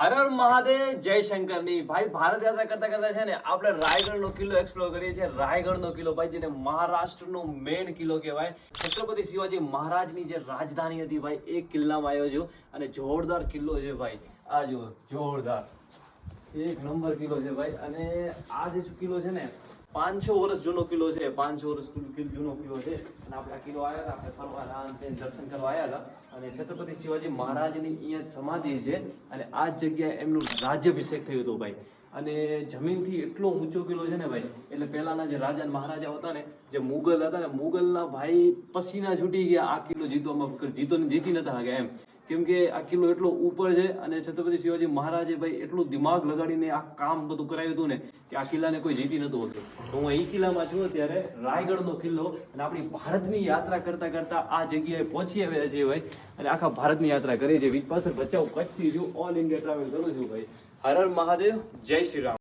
હર હર મહાદેવ, જય શંકર ની ભાઈ. ભારત યાત્રા કરતા કરતા છે ને આપણે રાયગઢનો કિલ્લો એક્સપ્લોર કરીએ છીએ. રાયગઢનો કિલ્લો ભાઈ, જેને મહારાષ્ટ્રનો મેઇન કિલ્લો કહેવાય. છત્રપતિ શિવાજી મહારાજની જે રાજધાની હતી ભાઈ, એ કિલ્લામાં આવ્યો છું. અને જોરદાર કિલ્લો છે ભાઈ. આ જુઓ, જોરદાર એક નંબર કિલ્લો છે ભાઈ. અને આ જે કિલ્લો છે ને, 500 વર્ષ જૂનો કિલ્લો છે. 500 વર્ષ જૂનો કિલ્લો છે. અને આપણે આ કિલ્લો આવ્યા હતા, આપણે ફરવા દર્શન કરવા આવ્યા હતા. અને છત્રપતિ શિવાજી મહારાજની અહીંયા સમાધિ છે. અને આ જ જગ્યાએ એમનું રાજ્યાભિષેક થયું હતું ભાઈ. અને જમીનથી એટલો ઊંચો કિલ્લો છે ને ભાઈ, એટલે પહેલાના જે રાજા મહારાજા હતા ને, જે મુગલ હતા ને, મુગલના ભાઈ પસીના છૂટી ગયા આ કિલ્લો જીતી નતા ગયા એમ. કેમ કે આ કિલ્લો એટલો ઉપર છે. અને છત્રપતિ શિવાજી મહારાજે ભાઈ એટલું દિમાગ લગાડીને આ કામ બધું કરાવ્યું હતું ને, કે આ કિલ્લાને કોઈ જીતી નતું હોતું. તો હું એ કિલ્લામાં છું અત્યારે, રાયગઢનો કિલ્લો. અને આપણી ભારતની યાત્રા કરતા કરતા આ જગ્યાએ પહોંચી આવ્યા છીએ ભાઈ. અને આખા ભારતની યાત્રા કરી છે. વિપાસર ભચાઉ કચ્છથી છું, ઓલ ઇન્ડિયા ટ્રાવેલ કરું છું ભાઈ. હર હર મહાદેવ, જય શ્રી રામ.